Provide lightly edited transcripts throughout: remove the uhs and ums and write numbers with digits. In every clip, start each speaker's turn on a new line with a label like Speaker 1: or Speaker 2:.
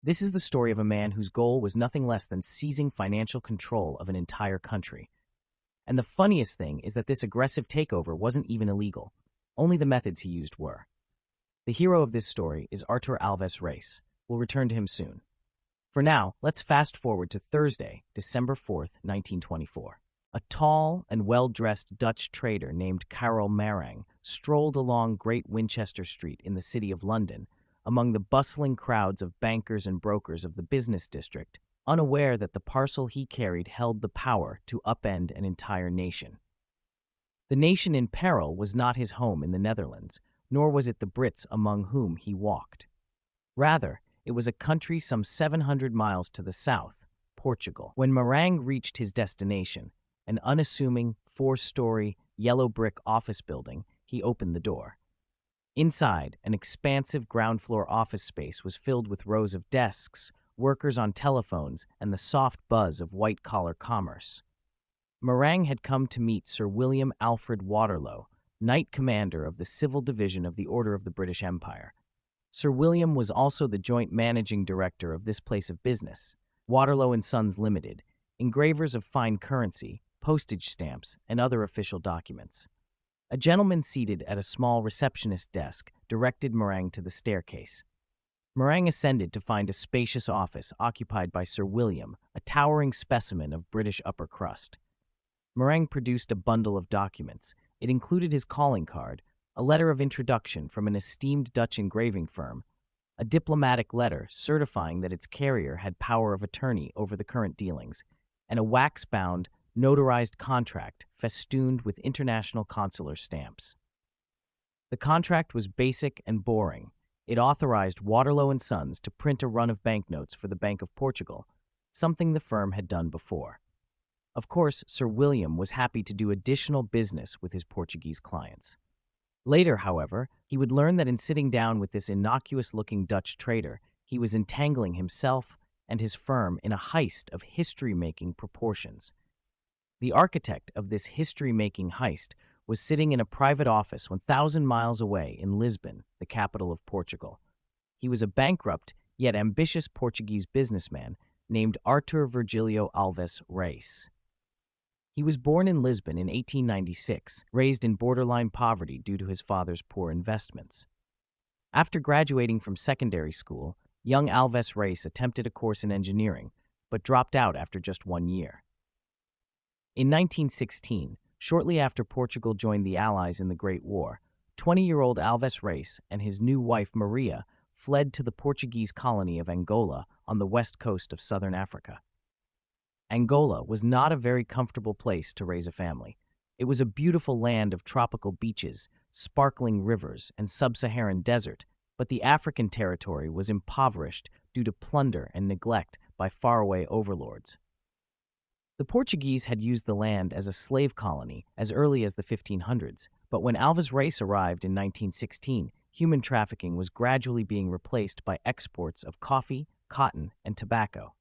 Speaker 1: This is the story of a man whose goal was nothing less than seizing financial control of an entire country. And the funniest thing is that this aggressive takeover wasn't even illegal. Only the methods he used were. The hero of this story is Artur Alves Reis. We'll return to him soon. For now, let's fast forward to Thursday, December 4th, 1924. A tall and well-dressed Dutch trader named Karel Marang strolled along Great Winchester Street in the city of London, among the bustling crowds of bankers and brokers of the business district, unaware that the parcel he carried held the power to upend an entire nation. The nation in peril was not his home in the Netherlands, nor was it the Brits among whom he walked. Rather, it was a country some 700 miles to the south, Portugal. When Marang reached his destination, an unassuming, four-story, yellow brick office building, he opened the door. Inside, an expansive ground-floor office space was filled with rows of desks, workers on telephones, and the soft buzz of white-collar commerce. Marang had come to meet Sir William Alfred Waterlow, Knight Commander of the Civil Division of the Order of the British Empire. Sir William was also the joint managing director of this place of business, Waterlow and Sons Limited, engravers of fine currency, postage stamps, and other official documents. A gentleman seated at a small receptionist desk directed Marang to the staircase. Marang ascended to find a spacious office occupied by Sir William, a towering specimen of British upper crust. Marang produced a bundle of documents. It included his calling card, a letter of introduction from an esteemed Dutch engraving firm, a diplomatic letter certifying that its carrier had power of attorney over the current dealings, and a wax-bound, notarized contract festooned with international consular stamps. The contract was basic and boring. It authorized Waterlow and Sons to print a run of banknotes for the Bank of Portugal, something the firm had done before. Of course, Sir William was happy to do additional business with his Portuguese clients. Later, however, he would learn that in sitting down with this innocuous-looking Dutch trader, he was entangling himself and his firm in a heist of history-making proportions. The architect of this history-making heist was sitting in a private office 1,000 miles away in Lisbon, the capital of Portugal. He was a bankrupt, yet ambitious Portuguese businessman named Artur Alves Reis. He was born in Lisbon in 1896, raised in borderline poverty due to his father's poor investments. After graduating from secondary school, young Alves Reis attempted a course in engineering, but dropped out after just 1 year. In 1916, shortly after Portugal joined the Allies in the Great War, 20-year-old Alves Reis and his new wife Maria fled to the Portuguese colony of Angola on the west coast of southern Africa. Angola was not a very comfortable place to raise a family. It was a beautiful land of tropical beaches, sparkling rivers, and sub-Saharan desert, but the African territory was impoverished due to plunder and neglect by faraway overlords. The Portuguese had used the land as a slave colony as early as the 1500s, but when Alves Reis arrived in 1916, human trafficking was gradually being replaced by exports of coffee, cotton, and tobacco.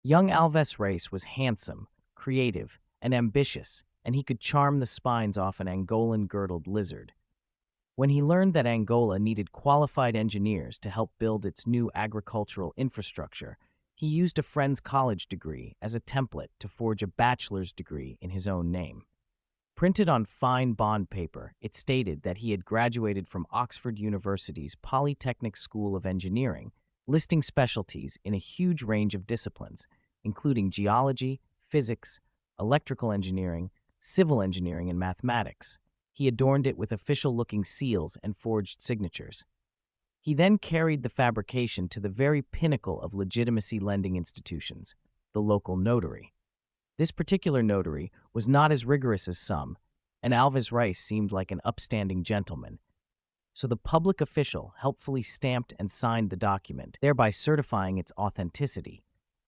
Speaker 1: Young Alves Reis was handsome, creative, and ambitious, and he could charm the spines off an Angolan-girdled lizard. When he learned that Angola needed qualified engineers to help build its new agricultural infrastructure, he used a friend's college degree as a template to forge a bachelor's degree in his own name. Printed on fine bond paper, it stated that he had graduated from Oxford University's Polytechnic School of Engineering, listing specialties in a huge range of disciplines, including geology, physics, electrical engineering, civil engineering, and mathematics. He adorned it with official-looking seals and forged signatures. He then carried the fabrication to the very pinnacle of legitimacy lending institutions, the local notary. This particular notary was not as rigorous as some, and Alves Reis seemed like an upstanding gentleman. So the public official helpfully stamped and signed the document, thereby certifying its authenticity.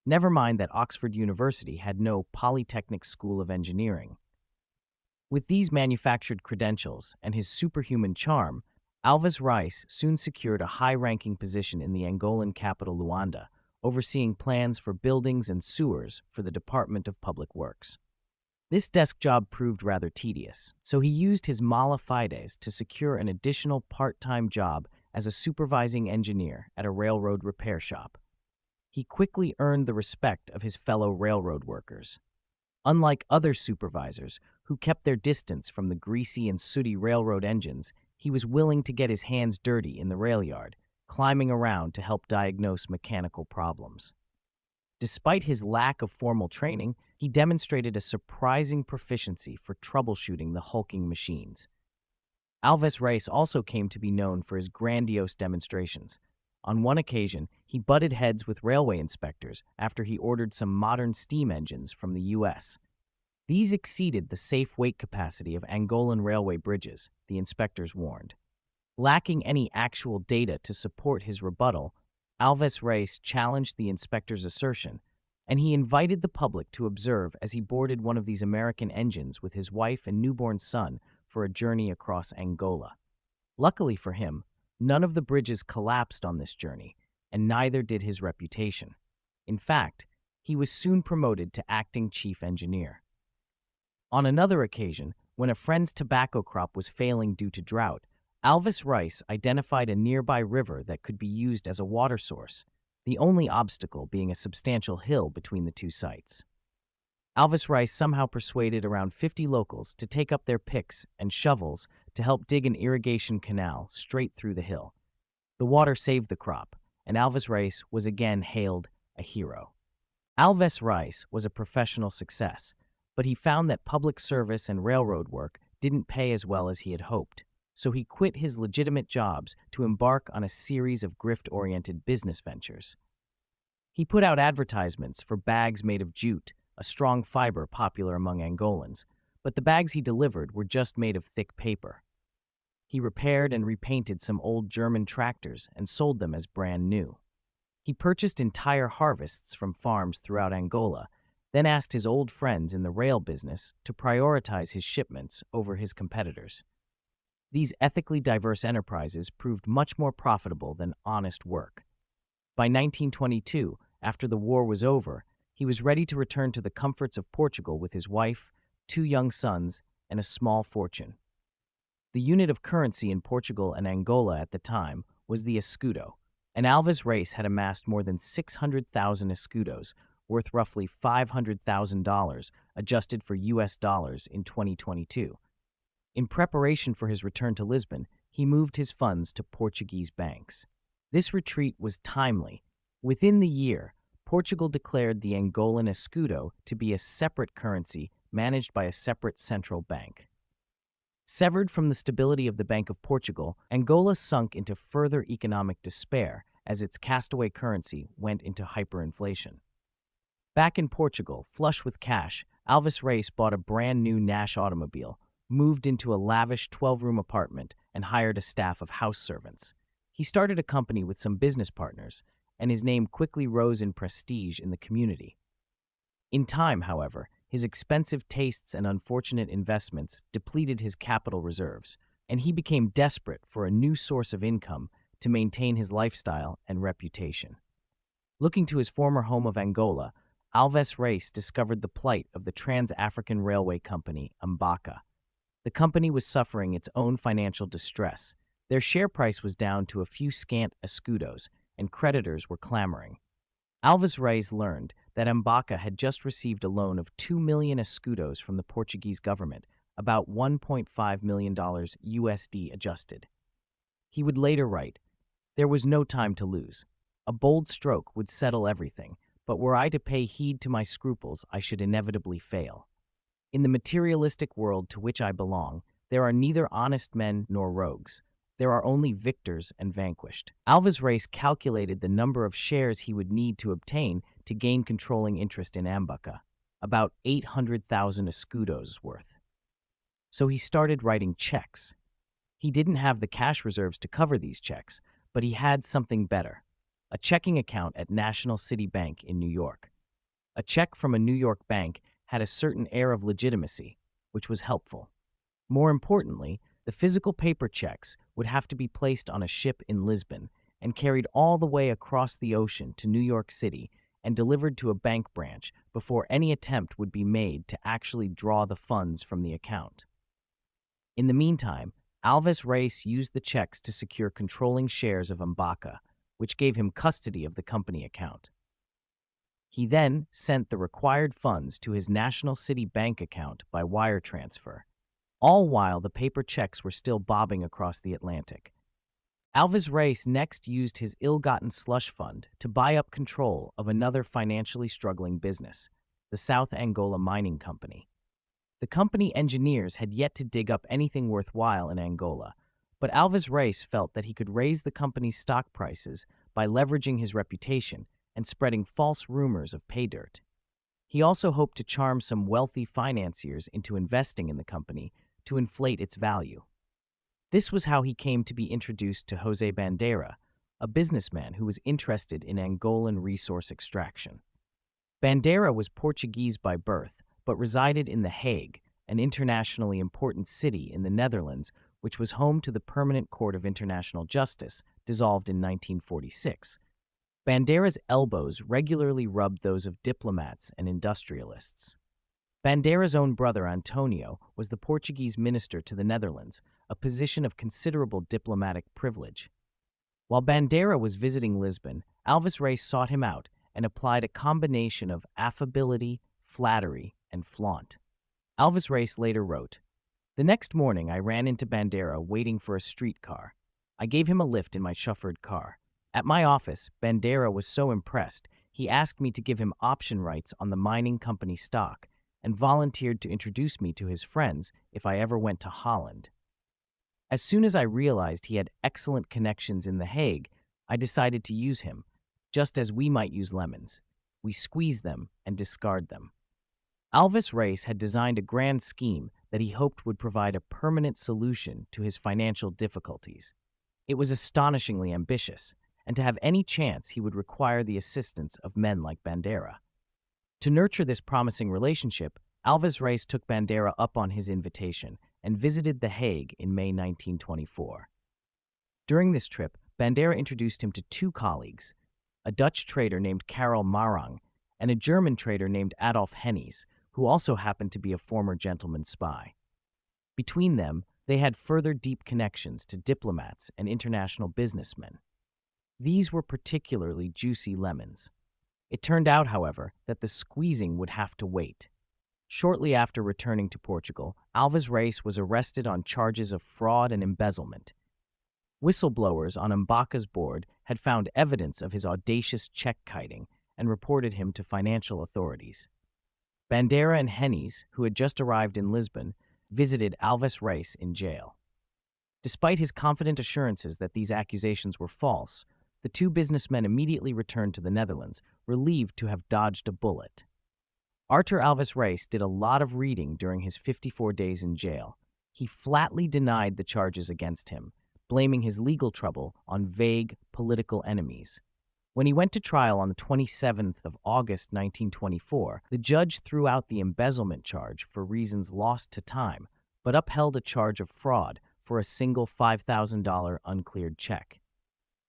Speaker 1: Never mind that Oxford University had no Polytechnic School of Engineering. With these manufactured credentials and his superhuman charm, Alves Reis soon secured a high-ranking position in the Angolan capital Luanda, overseeing plans for buildings and sewers for the Department of Public Works. This desk job proved rather tedious, so he used his mala fides to secure an additional part-time job as a supervising engineer at a railroad repair shop. He quickly earned the respect of his fellow railroad workers. Unlike other supervisors who kept their distance from the greasy and sooty railroad engines, he was willing to get his hands dirty in the rail yard, climbing around to help diagnose mechanical problems. Despite his lack of formal training, he demonstrated a surprising proficiency for troubleshooting the hulking machines. Alves Reis also came to be known for his grandiose demonstrations. On one occasion, he butted heads with railway inspectors after he ordered some modern steam engines from the U.S. These exceeded the safe weight capacity of Angolan railway bridges, the inspectors warned. Lacking any actual data to support his rebuttal, Alves Reis challenged the inspector's assertion, and he invited the public to observe as he boarded one of these American engines with his wife and newborn son for a journey across Angola. Luckily for him, none of the bridges collapsed on this journey, and neither did his reputation. In fact, he was soon promoted to acting chief engineer. On another occasion, when a friend's tobacco crop was failing due to drought, Alves Reis identified a nearby river that could be used as a water source, the only obstacle being a substantial hill between the two sites. Alves Reis somehow persuaded around 50 locals to take up their picks and shovels to help dig an irrigation canal straight through the hill. The water saved the crop, and Alves Reis was again hailed a hero. Alves Reis was a professional success, but he found that public service and railroad work didn't pay as well as he had hoped, so he quit his legitimate jobs to embark on a series of grift-oriented business ventures. He put out advertisements for bags made of jute, a strong fiber popular among Angolans, but the bags he delivered were just made of thick paper. He repaired and repainted some old German tractors and sold them as brand new. He purchased entire harvests from farms throughout Angola, then asked his old friends in the rail business to prioritize his shipments over his competitors. These ethically diverse enterprises proved much more profitable than honest work. By 1922, after the war was over, he was ready to return to the comforts of Portugal with his wife, 2 young sons, and a small fortune. The unit of currency in Portugal and Angola at the time was the escudo, and Alves Reis had amassed more than 600,000 escudos, worth roughly $500,000 adjusted for US dollars in 2022. In preparation for his return to Lisbon, he moved his funds to Portuguese banks. This retreat was timely. Within the year, Portugal declared the Angolan escudo to be a separate currency managed by a separate central bank. Severed from the stability of the Bank of Portugal, Angola sunk into further economic despair as its castaway currency went into hyperinflation. Back in Portugal, flush with cash, Alves Reis bought a brand new Nash automobile, moved into a lavish 12-room apartment, and hired a staff of house servants. He started a company with some business partners, and his name quickly rose in prestige in the community. In time, however, his expensive tastes and unfortunate investments depleted his capital reserves, and he became desperate for a new source of income to maintain his lifestyle and reputation. Looking to his former home of Angola, Alves Reis discovered the plight of the Trans-African Railway Company, Mbaka. The company was suffering its own financial distress. Their share price was down to a few scant escudos, and creditors were clamoring. Alves Reis learned that Mbaka had just received a loan of 2 million escudos from the Portuguese government, about $1.5 million USD adjusted. He would later write, "There was no time to lose. A bold stroke would settle everything, but were I to pay heed to my scruples, I should inevitably fail. In the materialistic world to which I belong, there are neither honest men nor rogues. There are only victors and vanquished." Alves Reis calculated the number of shares he would need to obtain to gain controlling interest in Mbaka, about 800,000 escudos worth. So he started writing checks. He didn't have the cash reserves to cover these checks, but he had something better: a checking account at National City Bank in New York. A check from a New York bank had a certain air of legitimacy, which was helpful. More importantly, the physical paper checks would have to be placed on a ship in Lisbon and carried all the way across the ocean to New York City and delivered to a bank branch before any attempt would be made to actually draw the funds from the account. In the meantime, Alves Reis used the checks to secure controlling shares of Mbaka, which gave him custody of the company account. He then sent the required funds to his National City Bank account by wire transfer, all while the paper checks were still bobbing across the Atlantic. Alves Reis next used his ill-gotten slush fund to buy up control of another financially struggling business, the South Angola Mining Company. The company engineers had yet to dig up anything worthwhile in Angola, but Alves Reis felt that he could raise the company's stock prices by leveraging his reputation and spreading false rumors of pay dirt. He also hoped to charm some wealthy financiers into investing in the company to inflate its value. This was how he came to be introduced to José Bandeira, a businessman who was interested in Angolan resource extraction. Bandeira was Portuguese by birth, but resided in The Hague, an internationally important city in the Netherlands, which was home to the Permanent Court of International Justice, dissolved in 1946. Bandeira's elbows regularly rubbed those of diplomats and industrialists. Bandeira's own brother Antonio was the Portuguese minister to the Netherlands, a position of considerable diplomatic privilege. While Bandeira was visiting Lisbon, Alves Reis sought him out and applied a combination of affability, flattery, and flaunt. Alves Reis later wrote, "The next morning I ran into Bandeira waiting for a streetcar. I gave him a lift in my chauffeured car. At my office, Bandeira was so impressed, he asked me to give him option rights on the mining company stock and volunteered to introduce me to his friends if I ever went to Holland. As soon as I realized he had excellent connections in The Hague, I decided to use him, just as we might use lemons. We squeeze them and discard them." Alves Reis had designed a grand scheme that he hoped would provide a permanent solution to his financial difficulties. It was astonishingly ambitious, and to have any chance he would require the assistance of men like Bandeira. To nurture this promising relationship, Alves Reis took Bandeira up on his invitation and visited The Hague in May 1924. During this trip, Bandeira introduced him to two colleagues, a Dutch trader named Karel Marang and a German trader named Adolf Hennies, who also happened to be a former gentleman spy. Between them, they had further deep connections to diplomats and international businessmen. These were particularly juicy lemons. It turned out, however, that the squeezing would have to wait. Shortly after returning to Portugal, Alves Reis was arrested on charges of fraud and embezzlement. Whistleblowers on Mbaca's board had found evidence of his audacious check-kiting and reported him to financial authorities. Bandeira and Hennies, who had just arrived in Lisbon, visited Alves Reis in jail. Despite his confident assurances that these accusations were false, the two businessmen immediately returned to the Netherlands, relieved to have dodged a bullet. Artur Alves Reis did a lot of reading during his 54 days in jail. He flatly denied the charges against him, blaming his legal trouble on vague political enemies. When he went to trial on the 27th of August 1924, the judge threw out the embezzlement charge for reasons lost to time, but upheld a charge of fraud for a single $5,000 uncleared check.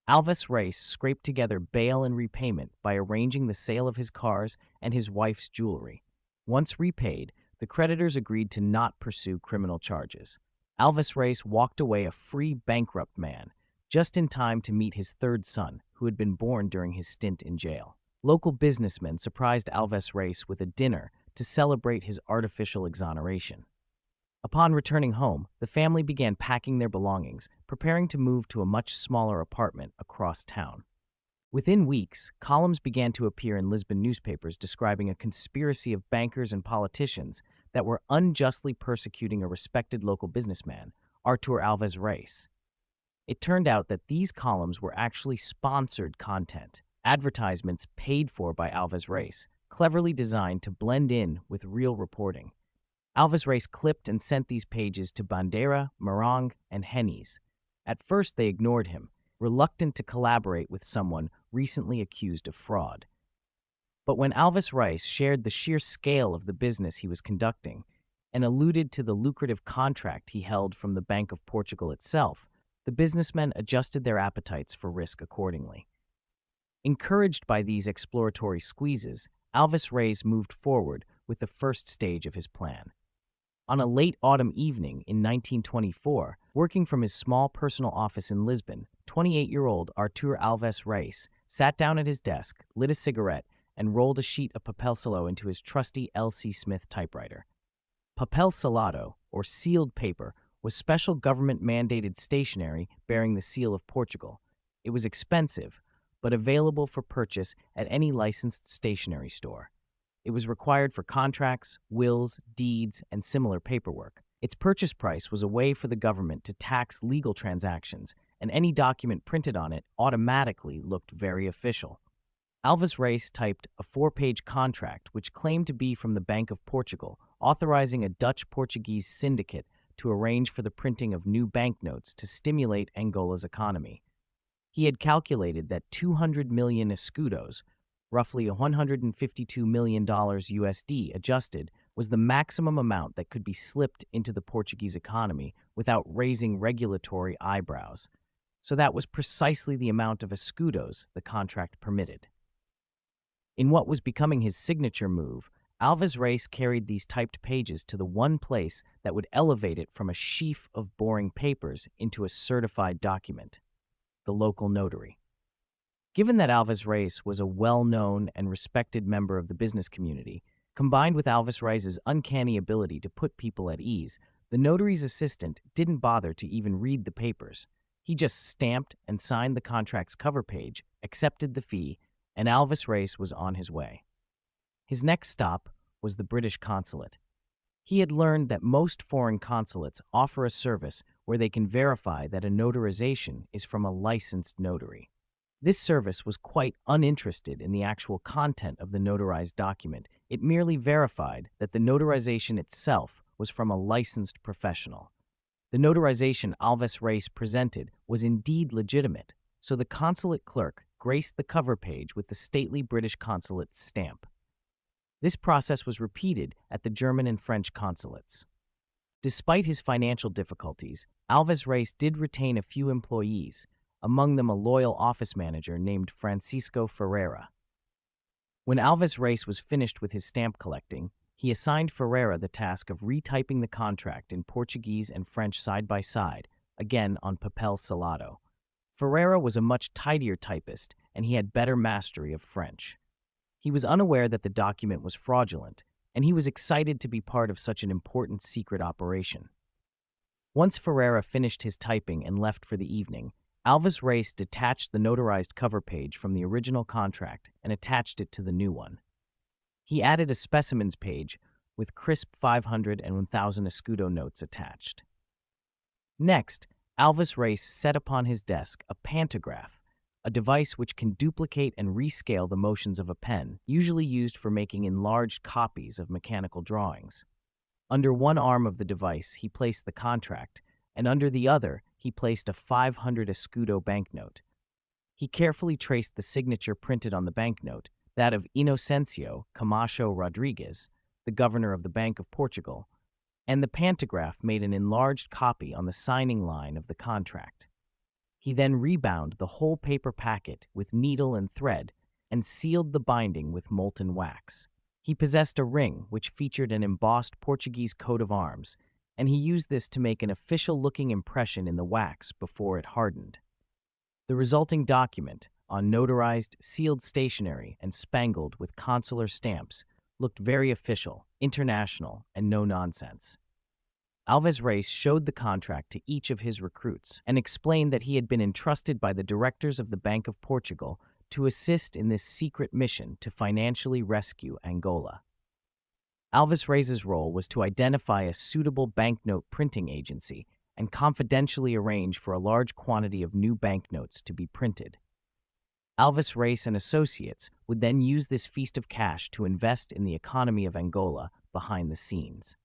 Speaker 1: Alves Reis scraped together bail and repayment by arranging the sale of his cars and his wife's jewelry. Once repaid, the creditors agreed to not pursue criminal charges. Alves Reis walked away a free bankrupt man, just in time to meet his third son, who had been born during his stint in jail. Local businessmen surprised Alves Reis with a dinner to celebrate his artificial exoneration. Upon returning home, the family began packing their belongings, preparing to move to a much smaller apartment across town. Within weeks, columns began to appear in Lisbon newspapers describing a conspiracy of bankers and politicians that were unjustly persecuting a respected local businessman, Artur Alves Reis. It turned out that these columns were actually sponsored content, advertisements paid for by Alves Reis, cleverly designed to blend in with real reporting. Alves Reis clipped and sent these pages to Bandeira, Marang, and Hennies. At first they ignored him, reluctant to collaborate with someone recently accused of fraud. But when Alves Reis shared the sheer scale of the business he was conducting and alluded to the lucrative contract he held from the Bank of Portugal itself, the businessmen adjusted their appetites for risk accordingly. Encouraged by these exploratory squeezes, Alves Reis moved forward with the first stage of his plan. On a late autumn evening in 1924, working from his small personal office in Lisbon, 28-year-old Artur Alves Reis sat down at his desk, lit a cigarette, and rolled a sheet of papel solo into his trusty L.C. Smith typewriter. Papel selado, or sealed paper, was special government-mandated stationery bearing the seal of Portugal. It was expensive, but available for purchase at any licensed stationery store. It was required for contracts, wills, deeds, and similar paperwork. Its purchase price was a way for the government to tax legal transactions, and any document printed on it automatically looked very official. Alves Reis typed a 4-page contract which claimed to be from the Bank of Portugal, authorizing a Dutch-Portuguese syndicate to arrange for the printing of new banknotes to stimulate Angola's economy. He had calculated that 200 million escudos, roughly $152 million USD adjusted, was the maximum amount that could be slipped into the Portuguese economy without raising regulatory eyebrows. So that was precisely the amount of escudos the contract permitted. In what was becoming his signature move, Alves Reis carried these typed pages to the one place that would elevate it from a sheaf of boring papers into a certified document: the local notary. Given that Alves Reis was a well-known and respected member of the business community, combined with Alves Reis's uncanny ability to put people at ease, the notary's assistant didn't bother to even read the papers. He just stamped and signed the contract's cover page, accepted the fee, and Alves Reis was on his way. His next stop was the British consulate. He had learned that most foreign consulates offer a service where they can verify that a notarization is from a licensed notary. This service was quite uninterested in the actual content of the notarized document. It merely verified that the notarization itself was from a licensed professional. The notarization Alves Reis presented was indeed legitimate, so the consulate clerk graced the cover page with the stately British consulate's stamp. This process was repeated at the German and French consulates. Despite his financial difficulties, Alves Reis did retain a few employees, among them a loyal office manager named Francisco Ferreira. When Alves Reis was finished with his stamp collecting, he assigned Ferreira the task of retyping the contract in Portuguese and French side by side, again on papel selado. Ferreira was a much tidier typist, and he had better mastery of French. He was unaware that the document was fraudulent, and he was excited to be part of such an important secret operation. Once Ferreira finished his typing and left for the evening, Alves Reis detached the notarized cover page from the original contract and attached it to the new one. He added a specimens page with crisp 500 and 1,000 escudo notes attached. Next, Alves Reis set upon his desk a pantograph, a device which can duplicate and rescale the motions of a pen, usually used for making enlarged copies of mechanical drawings. Under one arm of the device, he placed the contract, and under the other, he placed a 500 escudo banknote. He carefully traced the signature printed on the banknote, that of Inocencio Camacho Rodrigues, the governor of the Bank of Portugal, and the pantograph made an enlarged copy on the signing line of the contract. He then rebound the whole paper packet with needle and thread and sealed the binding with molten wax. He possessed a ring which featured an embossed Portuguese coat of arms, and he used this to make an official-looking impression in the wax before it hardened. The resulting document, on notarized, sealed stationery and spangled with consular stamps, looked very official, international, and no-nonsense. Alves Reis showed the contract to each of his recruits and explained that he had been entrusted by the directors of the Bank of Portugal to assist in this secret mission to financially rescue Angola. Alves Reis's role was to identify a suitable banknote printing agency and confidentially arrange for a large quantity of new banknotes to be printed. Alves Reis and associates would then use this feast of cash to invest in the economy of Angola behind the scenes.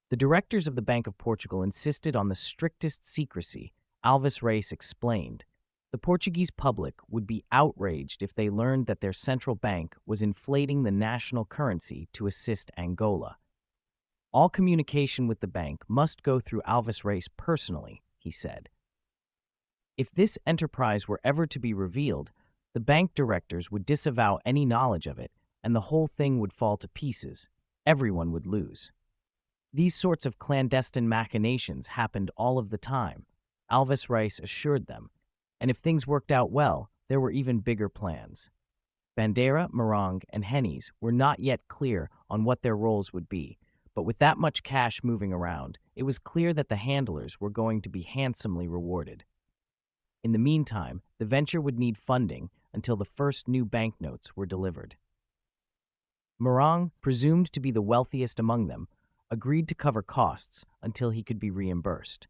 Speaker 1: The directors of the Bank of Portugal insisted on the strictest secrecy. Alves Reis explained, the Portuguese public would be outraged if they learned that their central bank was inflating the national currency to assist Angola. All communication with the bank must go through Alves Reis personally, he said. If this enterprise were ever to be revealed, the bank directors would disavow any knowledge of it, and the whole thing would fall to pieces. Everyone would lose. These sorts of clandestine machinations happened all of the time, Alves Reis assured them, and if things worked out well, there were even bigger plans. Bandeira, Morang, and Hennies were not yet clear on what their roles would be, but with that much cash moving around, it was clear that the handlers were going to be handsomely rewarded. In the meantime, the venture would need funding until the first new banknotes were delivered. Morang, presumed to be the wealthiest among them, agreed to cover costs until he could be reimbursed.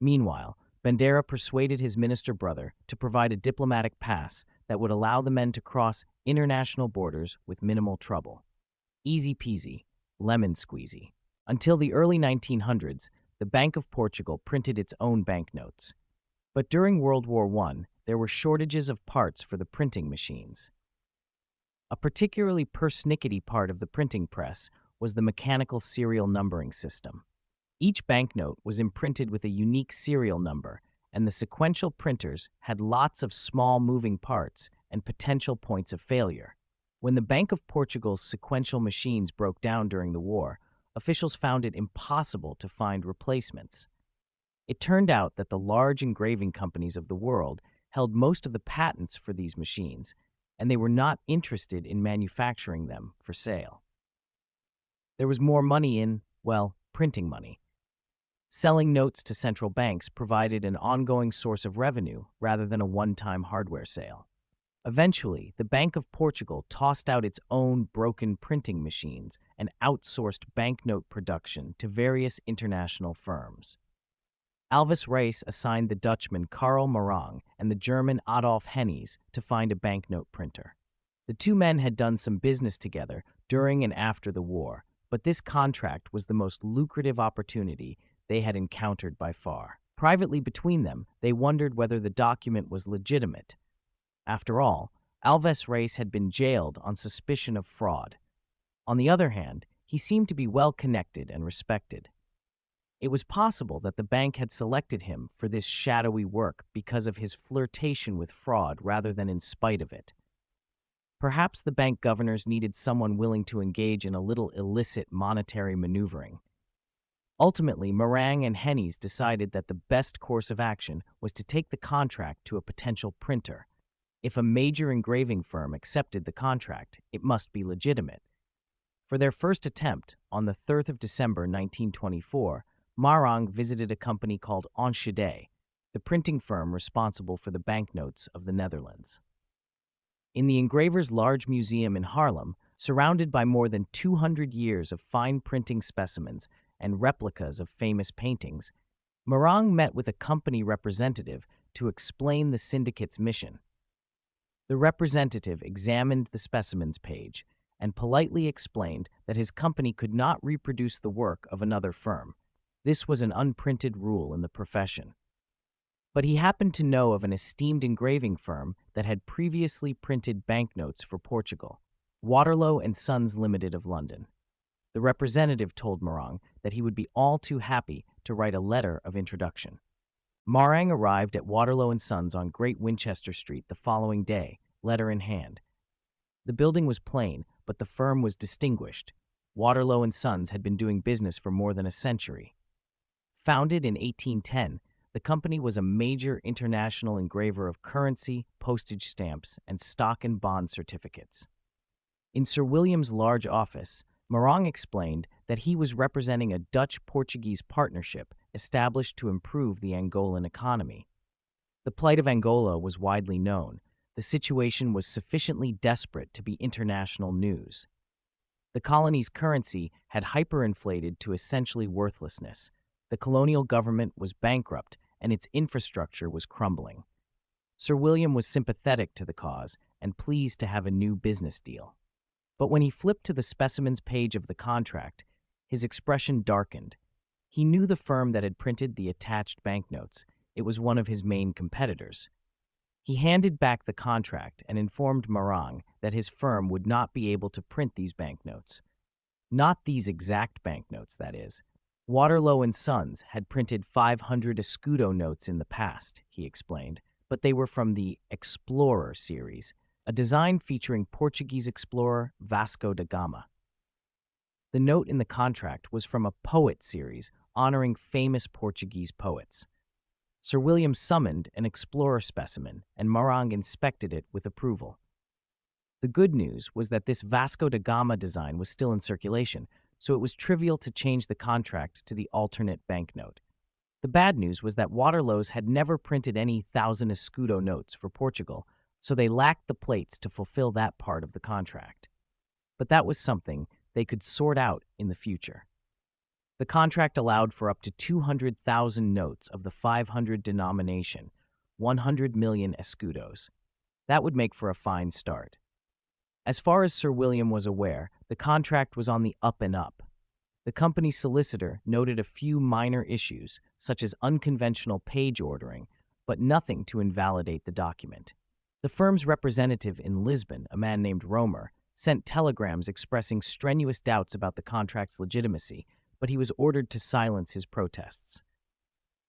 Speaker 1: Meanwhile, Bandeira persuaded his minister brother to provide a diplomatic pass that would allow the men to cross international borders with minimal trouble. Easy peasy, lemon squeezy. Until the early 1900s, the Bank of Portugal printed its own banknotes. But during World War I, there were shortages of parts for the printing machines. A particularly persnickety part of the printing press was the mechanical serial numbering system. Each banknote was imprinted with a unique serial number, and the sequential printers had lots of small moving parts and potential points of failure. When the Bank of Portugal's sequential machines broke down during the war, officials found it impossible to find replacements. It turned out that the large engraving companies of the world held most of the patents for these machines, and they were not interested in manufacturing them for sale. There was more money in, well, printing money. Selling notes to central banks provided an ongoing source of revenue rather than a one-time hardware sale. Eventually, the Bank of Portugal tossed out its own broken printing machines and outsourced banknote production to various international firms. Alves Reis assigned the Dutchman Karl Morang and the German Adolf Hennies to find a banknote printer. The two men had done some business together during and after the war, but this contract was the most lucrative opportunity they had encountered by far. Privately between them, they wondered whether the document was legitimate. After all, Alves Reis had been jailed on suspicion of fraud. On the other hand, he seemed to be well connected and respected. It was possible that the bank had selected him for this shadowy work because of his flirtation with fraud rather than in spite of it. Perhaps the bank governors needed someone willing to engage in a little illicit monetary maneuvering. Ultimately, Morang and Hennies decided that the best course of action was to take the contract to a potential printer. If a major engraving firm accepted the contract, it must be legitimate. For their first attempt, on the 3rd of December 1924, Morang visited a company called Enschede, the printing firm responsible for the banknotes of the Netherlands. In the engraver's large museum in Haarlem, surrounded by more than 200 years of fine printing specimens and replicas of famous paintings, Morang met with a company representative to explain the syndicate's mission. The representative examined the specimens page and politely explained that his company could not reproduce the work of another firm. This was an unprinted rule in the profession. But he happened to know of an esteemed engraving firm that had previously printed banknotes for Portugal, Waterloo and Sons Limited of London. The representative told Morang that he would be all too happy to write a letter of introduction. Morang arrived at Waterloo and Sons on Great Winchester Street the following day, letter in hand. The building was plain, but the firm was distinguished. Waterloo and Sons had been doing business for more than a century. Founded in 1810, the company was a major international engraver of currency, postage stamps, and stock and bond certificates. In Sir William's large office, Morang explained that he was representing a Dutch-Portuguese partnership established to improve the Angolan economy. The plight of Angola was widely known. The situation was sufficiently desperate to be international news. The colony's currency had hyperinflated to essentially worthlessness. The colonial government was bankrupt, and its infrastructure was crumbling. Sir William was sympathetic to the cause and pleased to have a new business deal. But when he flipped to the specimens page of the contract, his expression darkened. He knew the firm that had printed the attached banknotes. It was one of his main competitors. He handed back the contract and informed Morang that his firm would not be able to print these banknotes. Not these exact banknotes, that is. Waterloo and Sons had printed 500 escudo notes in the past, he explained, but they were from the Explorer series, a design featuring Portuguese explorer Vasco da Gama. The note in the contract was from a poet series honoring famous Portuguese poets. Sir William summoned an explorer specimen, and Morang inspected it with approval. The good news was that this Vasco da Gama design was still in circulation, so it was trivial to change the contract to the alternate banknote. The bad news was that Waterloo's had never printed any 1,000 escudo notes for Portugal, so they lacked the plates to fulfill that part of the contract. But that was something they could sort out in the future. The contract allowed for up to 200,000 notes of the 500 denomination, 100 million escudos. That would make for a fine start. As far as Sir William was aware, the contract was on the up and up. The company's solicitor noted a few minor issues, such as unconventional page ordering, but nothing to invalidate the document. The firm's representative in Lisbon, a man named Romer, sent telegrams expressing strenuous doubts about the contract's legitimacy, but he was ordered to silence his protests.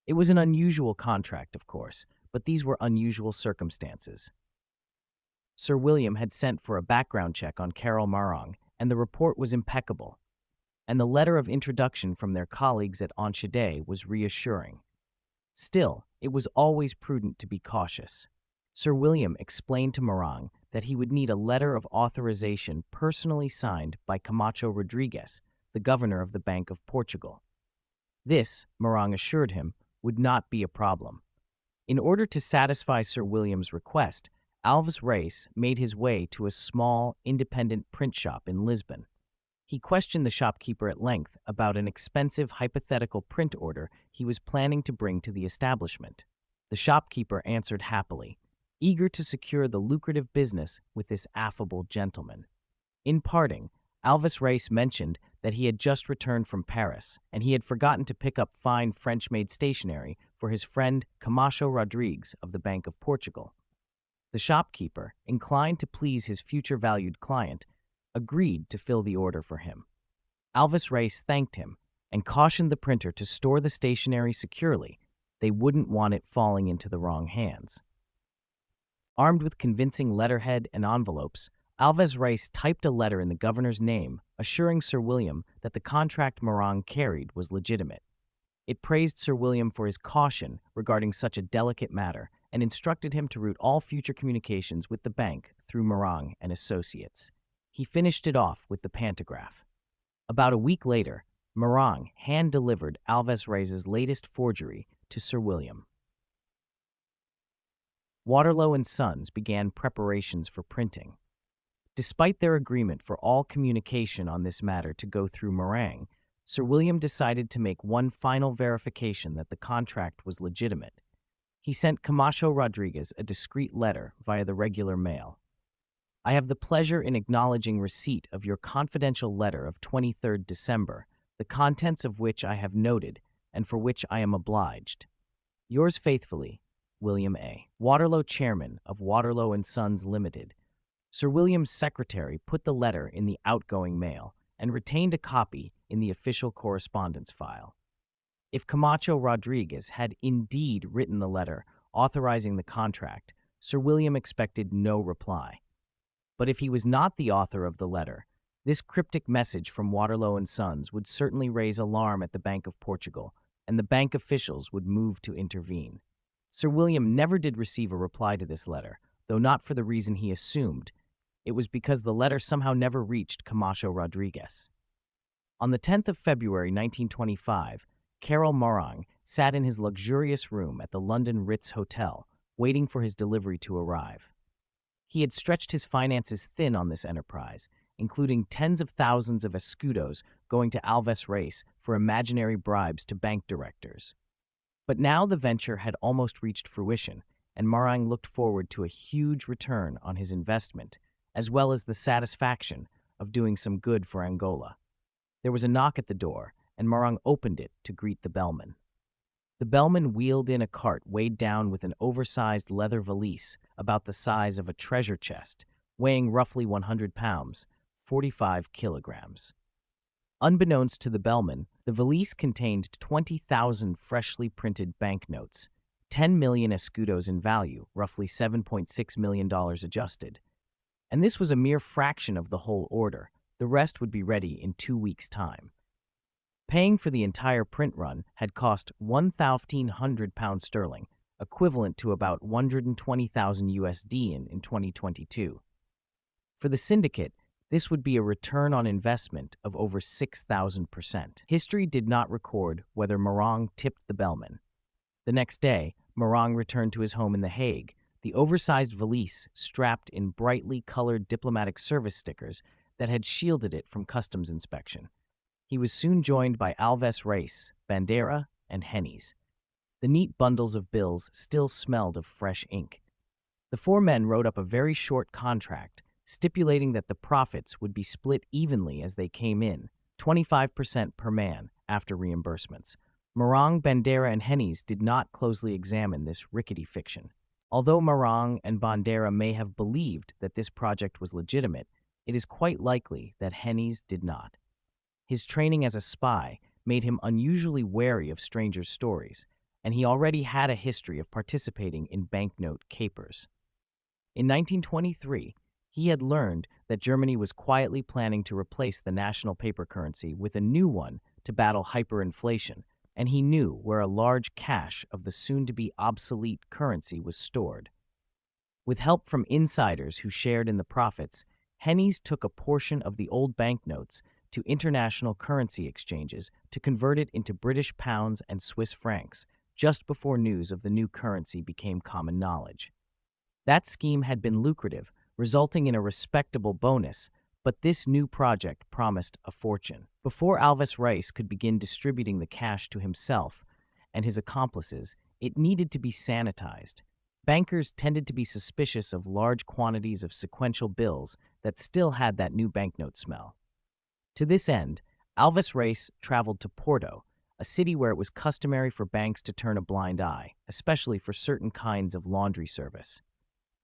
Speaker 1: It was an unusual contract, of course, but these were unusual circumstances. Sir William had sent for a background check on Carol Marang, and the report was impeccable. And the letter of introduction from their colleagues at Enschede was reassuring. Still, it was always prudent to be cautious. Sir William explained to Marang that he would need a letter of authorization personally signed by Camacho Rodrigues, the governor of the Bank of Portugal. This, Marang assured him, would not be a problem. In order to satisfy Sir William's request, Alves Reis made his way to a small, independent print shop in Lisbon. He questioned the shopkeeper at length about an expensive hypothetical print order he was planning to bring to the establishment. The shopkeeper answered happily, eager to secure the lucrative business with this affable gentleman. In parting, Alves Reis mentioned that he had just returned from Paris, and he had forgotten to pick up fine French-made stationery for his friend Camacho Rodrigues of the Bank of Portugal. The shopkeeper, inclined to please his future valued client, agreed to fill the order for him. Alves Reis thanked him and cautioned the printer to store the stationery securely. They wouldn't want it falling into the wrong hands. Armed with convincing letterhead and envelopes, Alves Reis typed a letter in the governor's name, assuring Sir William that the contract Marang carried was legitimate. It praised Sir William for his caution regarding such a delicate matter and instructed him to route all future communications with the bank through Marang and Associates. He finished it off with the pantograph. About a week later, Marang hand-delivered Alves Reis's latest forgery to Sir William. Waterloo and Sons began preparations for printing. Despite their agreement for all communication on this matter to go through Marang, Sir William decided to make one final verification that the contract was legitimate. He sent Camacho Rodrigues a discreet letter via the regular mail. I have the pleasure in acknowledging receipt of your confidential letter of 23rd December, the contents of which I have noted and for which I am obliged. Yours faithfully, William A. Waterloo, Chairman of Waterloo and Sons Limited. Sir William's secretary put the letter in the outgoing mail and retained a copy in the official correspondence file. If Camacho Rodrigues had indeed written the letter authorizing the contract, Sir William expected no reply. But if he was not the author of the letter, this cryptic message from Waterloo and Sons would certainly raise alarm at the Bank of Portugal, and the bank officials would move to intervene. Sir William never did receive a reply to this letter, though not for the reason he assumed. It was because the letter somehow never reached Camacho Rodrigues. On the 10th of February 1925, Carol Marang sat in his luxurious room at the London Ritz Hotel, waiting for his delivery to arrive. He had stretched his finances thin on this enterprise, including tens of thousands of escudos going to Alves Reis for imaginary bribes to bank directors. But now the venture had almost reached fruition, and Marang looked forward to a huge return on his investment, as well as the satisfaction of doing some good for Angola. There was a knock at the door, and Marang opened it to greet the bellman. The bellman wheeled in a cart weighed down with an oversized leather valise about the size of a treasure chest, weighing roughly 100 pounds, 45 kilograms. Unbeknownst to the bellman, the valise contained 20,000 freshly printed banknotes, 10 million escudos in value, roughly $7.6 million adjusted. And this was a mere fraction of the whole order. The rest would be ready in 2 weeks' time. Paying for the entire print run had cost £1,500 sterling, equivalent to about 120,000 USD in 2022. For the syndicate, this would be a return on investment of over 6,000%. History did not record whether Morang tipped the bellman. The next day, Morang returned to his home in The Hague, the oversized valise strapped in brightly colored diplomatic service stickers that had shielded it from customs inspection. He was soon joined by Alves Reis, Bandeira, and Hennies. The neat bundles of bills still smelled of fresh ink. The four men wrote up a very short contract, stipulating that the profits would be split evenly as they came in, 25% per man, after reimbursements. Morang, Bandeira, and Hennies did not closely examine this rickety fiction. Although Morang and Bandeira may have believed that this project was legitimate, it is quite likely that Hennies did not. His training as a spy made him unusually wary of strangers' stories, and he already had a history of participating in banknote capers. In 1923, he had learned that Germany was quietly planning to replace the national paper currency with a new one to battle hyperinflation, and he knew where a large cache of the soon-to-be obsolete currency was stored. With help from insiders who shared in the profits, Hennies took a portion of the old banknotes to international currency exchanges to convert it into British pounds and Swiss francs, just before news of the new currency became common knowledge. That scheme had been lucrative, resulting in a respectable bonus, but this new project promised a fortune. Before Alves Reis could begin distributing the cash to himself and his accomplices, it needed to be sanitized. Bankers tended to be suspicious of large quantities of sequential bills that still had that new banknote smell. To this end, Alves Reis traveled to Porto, a city where it was customary for banks to turn a blind eye, especially for certain kinds of laundry service.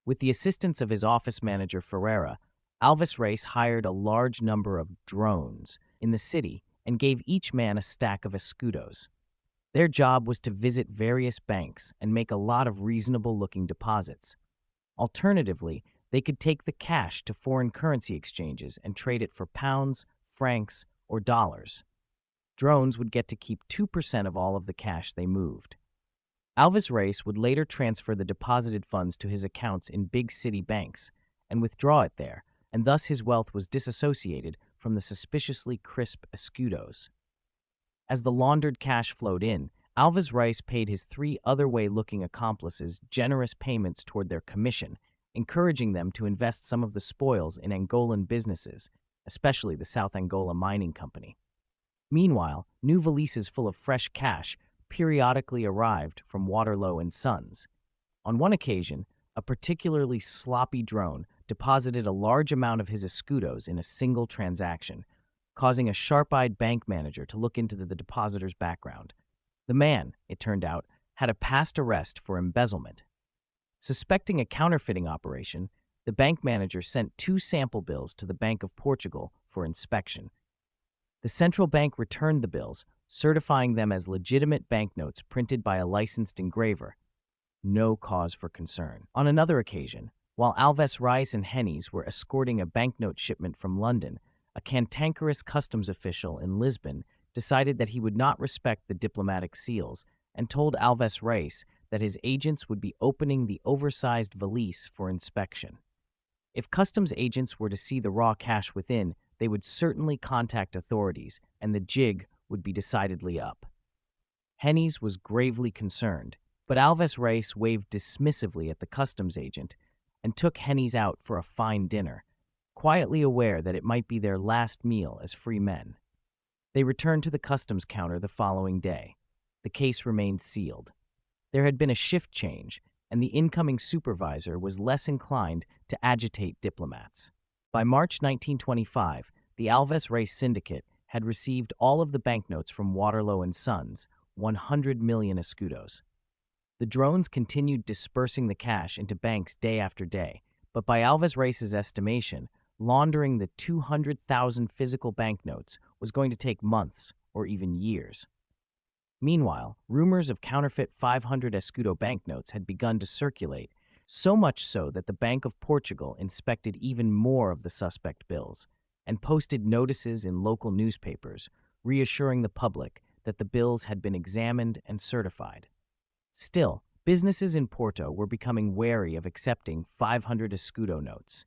Speaker 1: With the assistance of his office manager Ferreira, Alves Reis hired a large number of drones in the city and gave each man a stack of escudos. Their job was to visit various banks and make a lot of reasonable-looking deposits. Alternatively, they could take the cash to foreign currency exchanges and trade it for pounds, francs, or dollars. Drones would get to keep 2% of all of the cash they moved. Alves Reis would later transfer the deposited funds to his accounts in big city banks and withdraw it there, and thus his wealth was disassociated from the suspiciously crisp escudos. As the laundered cash flowed in, Alves Reis paid his three other-way-looking accomplices generous payments toward their commission, encouraging them to invest some of the spoils in Angolan businesses, especially the South Angola Mining Company. Meanwhile, new valises full of fresh cash periodically arrived from Waterloo and Sons. On one occasion, a particularly sloppy drone deposited a large amount of his escudos in a single transaction, causing a sharp-eyed bank manager to look into the depositor's background. The man, it turned out, had a past arrest for embezzlement. Suspecting a counterfeiting operation, the bank manager sent 2 sample bills to the Bank of Portugal for inspection. The central bank returned the bills, certifying them as legitimate banknotes printed by a licensed engraver. No cause for concern. On another occasion, while Alves Reis and Hennies were escorting a banknote shipment from London, a cantankerous customs official in Lisbon decided that he would not respect the diplomatic seals and told Alves Reis that his agents would be opening the oversized valise for inspection. If customs agents were to see the raw cash within, they would certainly contact authorities, and the jig would be decidedly up. Hennies was gravely concerned, but Alves Reis waved dismissively at the customs agent and took Hennies out for a fine dinner, quietly aware that it might be their last meal as free men. They returned to the customs counter the following day. The case remained sealed. There had been a shift change, and the incoming supervisor was less inclined to agitate diplomats. By March 1925, the Alves Reis syndicate had received all of the banknotes from Waterloo and Sons, 100 million escudos. The drones continued dispersing the cash into banks day after day, but by Alves Reis's estimation, laundering the 200,000 physical banknotes was going to take months or even years. Meanwhile, rumors of counterfeit 500 escudo banknotes had begun to circulate, so much so that the Bank of Portugal inspected even more of the suspect bills and posted notices in local newspapers, reassuring the public that the bills had been examined and certified. Still, businesses in Porto were becoming wary of accepting 500 escudo notes.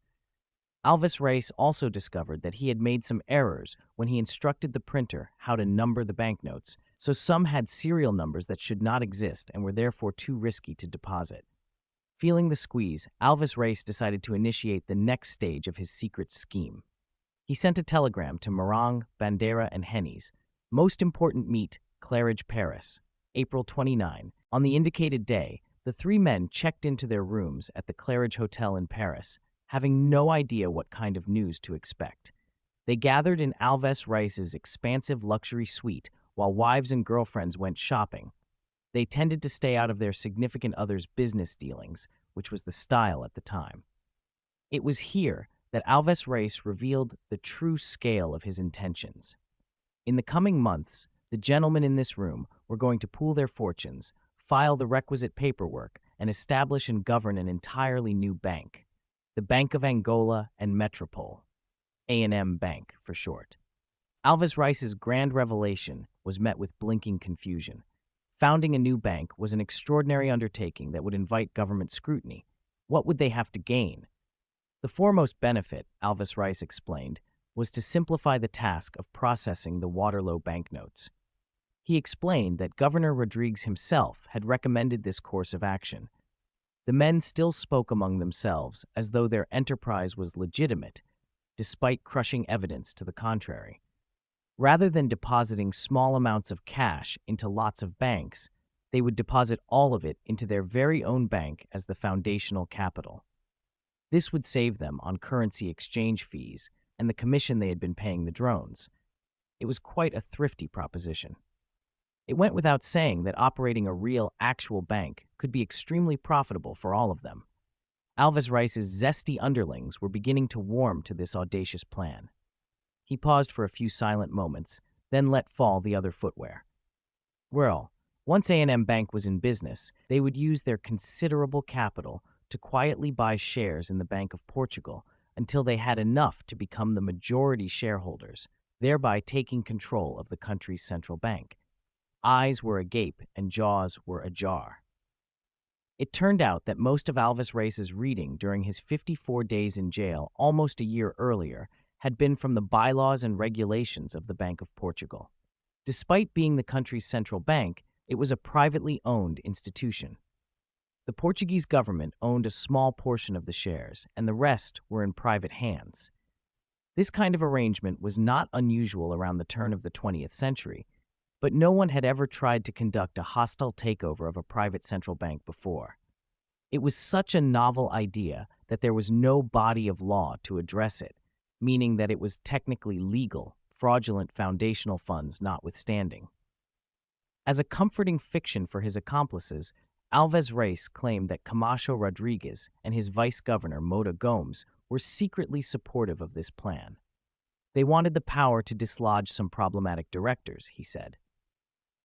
Speaker 1: Alves Reis also discovered that he had made some errors when he instructed the printer how to number the banknotes, so some had serial numbers that should not exist and were therefore too risky to deposit. Feeling the squeeze, Alves Reis decided to initiate the next stage of his secret scheme. He sent a telegram to Morang, Bandera, and Hennies. Most important meet, Claridge, Paris, April 29. On the indicated day, the three men checked into their rooms at the Claridge Hotel in Paris, having no idea what kind of news to expect. They gathered in Alves Reis's expansive luxury suite while wives and girlfriends went shopping. They tended to stay out of their significant other's business dealings, which was the style at the time. It was here that Alves Reis revealed the true scale of his intentions. In the coming months, the gentlemen in this room were going to pool their fortunes, file the requisite paperwork, and establish and govern an entirely new bank, the Bank of Angola and Metropole, A&M Bank for short. Alves Reis's grand revelation was met with blinking confusion. Founding a new bank was an extraordinary undertaking that would invite government scrutiny. What would they have to gain? The foremost benefit, Alves Reis explained, was to simplify the task of processing the Waterloo banknotes. He explained that Governor Rodrigues himself had recommended this course of action. The men still spoke among themselves as though their enterprise was legitimate, despite crushing evidence to the contrary. Rather than depositing small amounts of cash into lots of banks, they would deposit all of it into their very own bank as the foundational capital. This would save them on currency exchange fees and the commission they had been paying the drones. It was quite a thrifty proposition. It went without saying that operating a real, actual bank could be extremely profitable for all of them. Alves Reis's zesty underlings were beginning to warm to this audacious plan. He paused for a few silent moments, then let fall the other footwear. Well, once A&M Bank was in business, they would use their considerable capital to quietly buy shares in the Bank of Portugal until they had enough to become the majority shareholders, thereby taking control of the country's central bank. Eyes were agape and jaws were ajar. It turned out that most of Alves Reis's reading during his 54 days in jail almost a year earlier had been from the bylaws and regulations of the Bank of Portugal. Despite being the country's central bank, it was a privately owned institution. The Portuguese government owned a small portion of the shares, and the rest were in private hands. This kind of arrangement was not unusual around the turn of the 20th century, but no one had ever tried to conduct a hostile takeover of a private central bank before. It was such a novel idea that there was no body of law to address it, meaning that it was technically legal, fraudulent foundational funds notwithstanding. As a comforting fiction for his accomplices, Alves Reis claimed that Camacho Rodrigues and his vice-governor Mota Gomes were secretly supportive of this plan. They wanted the power to dislodge some problematic directors, he said.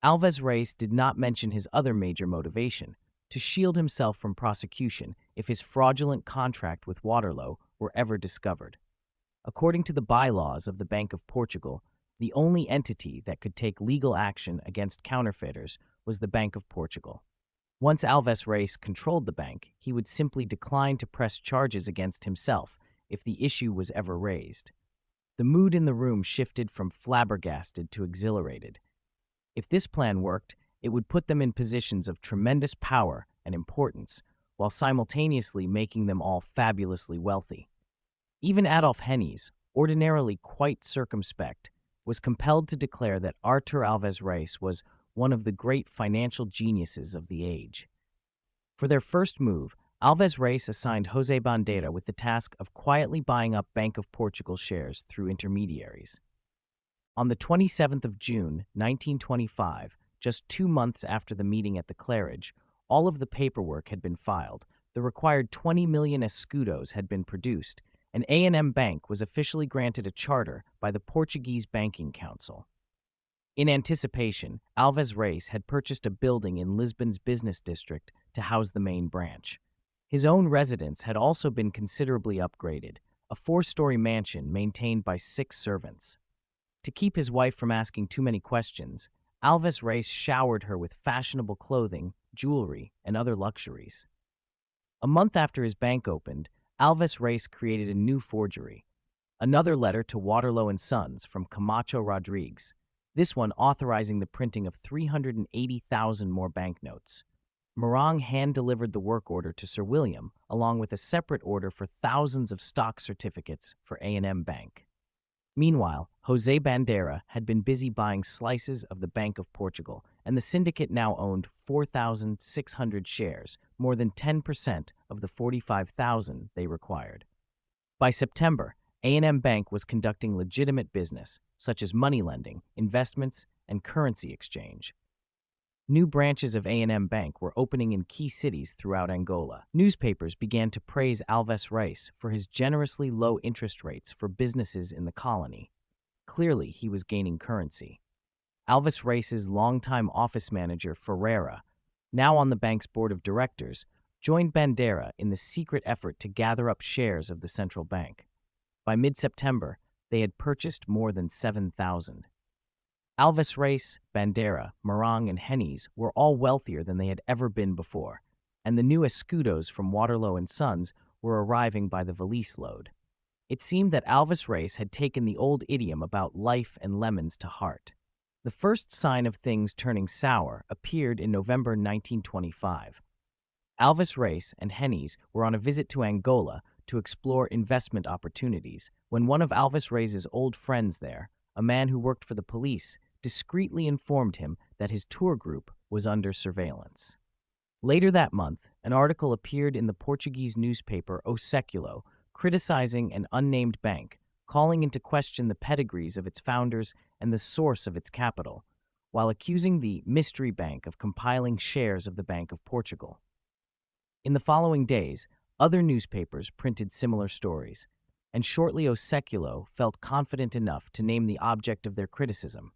Speaker 1: Alves Reis did not mention his other major motivation, to shield himself from prosecution if his fraudulent contract with Waterloo were ever discovered. According to the bylaws of the Bank of Portugal, the only entity that could take legal action against counterfeiters was the Bank of Portugal. Once Alves Reis controlled the bank, he would simply decline to press charges against himself if the issue was ever raised. The mood in the room shifted from flabbergasted to exhilarated. If this plan worked, it would put them in positions of tremendous power and importance, while simultaneously making them all fabulously wealthy. Even Adolf Hennies, ordinarily quite circumspect, was compelled to declare that Artur Alves Reis was one of the great financial geniuses of the age. For their first move, Alves Reis assigned José Bandeira with the task of quietly buying up Bank of Portugal shares through intermediaries. On the 27th of June, 1925, just 2 months after the meeting at the Claridge, all of the paperwork had been filed, the required 20 million escudos had been produced, and A&M Bank was officially granted a charter by the Portuguese Banking Council. In anticipation, Alves Reis had purchased a building in Lisbon's business district to house the main branch. His own residence had also been considerably upgraded, a 4-story mansion maintained by 6 servants. To keep his wife from asking too many questions, Alves Reis showered her with fashionable clothing, jewelry, and other luxuries. A month after his bank opened, Alves Reis created a new forgery, another letter to Waterloo and Sons from Camacho Rodriguez, this one authorizing the printing of 380,000 more banknotes. Morang hand-delivered the work order to Sir William, along with a separate order for thousands of stock certificates for A&M Bank. Meanwhile, José Bandera had been busy buying slices of the Bank of Portugal, and the syndicate now owned 4,600 shares, more than 10% of the 45,000 they required. By September, A&M Bank was conducting legitimate business, such as money lending, investments, and currency exchange. New branches of A&M Bank were opening in key cities throughout Angola. Newspapers began to praise Alves Reis for his generously low interest rates for businesses in the colony. Clearly, he was gaining currency. Alves Reis's longtime office manager, Ferreira, now on the bank's board of directors, joined Bandera in the secret effort to gather up shares of the central bank. By mid-September, they had purchased more than 7,000. Alves Reis, Bandera, Morang, and Hennies were all wealthier than they had ever been before, and the new escudos from Waterloo and Sons were arriving by the valise load. It seemed that Alves Reis had taken the old idiom about life and lemons to heart. The first sign of things turning sour appeared in November 1925. Alves Reis and Hennies were on a visit to Angola to explore investment opportunities when one of Alves Reis's old friends there, a man who worked for the police, discreetly informed him that his tour group was under surveillance. Later that month, an article appeared in the Portuguese newspaper O Século criticizing an unnamed bank, calling into question the pedigrees of its founders and the source of its capital, while accusing the mystery bank of compiling shares of the Bank of Portugal. In the following days, other newspapers printed similar stories, and shortly O Século felt confident enough to name the object of their criticism.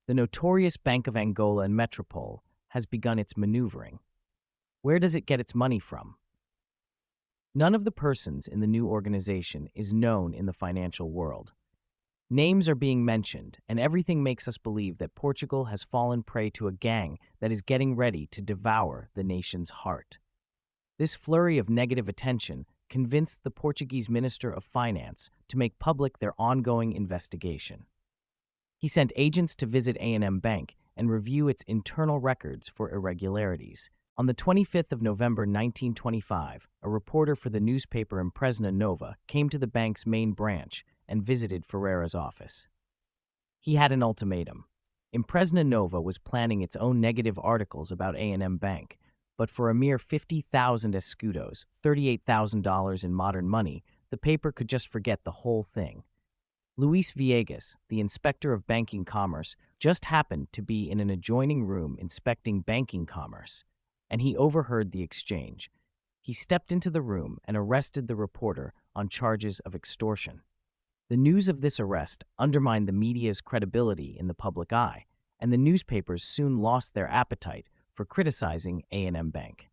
Speaker 1: The notorious Bank of Angola and Metropole has begun its maneuvering. Where does it get its money from? None of the persons in the new organization is known in the financial world. Names are being mentioned, and everything makes us believe that Portugal has fallen prey to a gang that is getting ready to devour the nation's heart. This flurry of negative attention convinced the Portuguese Minister of Finance to make public their ongoing investigation. He sent agents to visit A&M Bank and review its internal records for irregularities. On the 25th of November 1925, a reporter for the newspaper Imprensa Nova came to the bank's main branch and visited Ferreira's office. He had an ultimatum. Imprensa Nova was planning its own negative articles about A&M Bank, but for a mere 50,000 escudos, $38,000 in modern money, the paper could just forget the whole thing. Luis Viegas, the inspector of banking commerce, just happened to be in an adjoining room inspecting banking commerce, and he overheard the exchange. He stepped into the room and arrested the reporter on charges of extortion. The news of this arrest undermined the media's credibility in the public eye, and the newspapers soon lost their appetite for criticizing A&M Bank.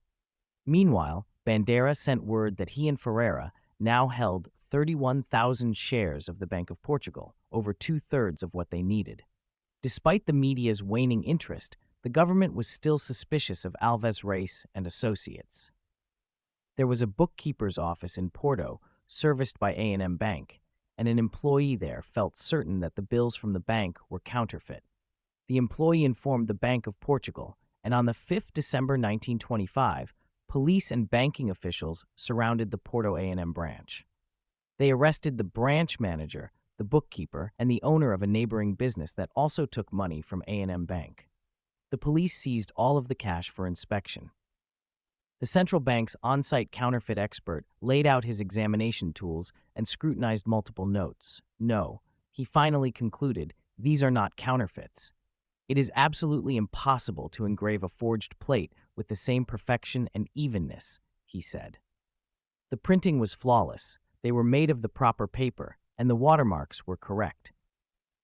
Speaker 1: Meanwhile, Bandera sent word that he and Ferreira now held 31,000 shares of the Bank of Portugal, over two-thirds of what they needed. Despite the media's waning interest, the government was still suspicious of Alves Reis and associates. There was a bookkeeper's office in Porto, serviced by A&M Bank, and an employee there felt certain that the bills from the bank were counterfeit. The employee informed the Bank of Portugal, and on the 5th December 1925, police and banking officials surrounded the Porto A&M branch. They arrested the branch manager, the bookkeeper, and the owner of a neighboring business that also took money from A&M Bank. The police seized all of the cash for inspection. The central bank's on-site counterfeit expert laid out his examination tools and scrutinized multiple notes. No, he finally concluded, these are not counterfeits. It is absolutely impossible to engrave a forged plate with the same perfection and evenness, he said. The printing was flawless, they were made of the proper paper, and the watermarks were correct.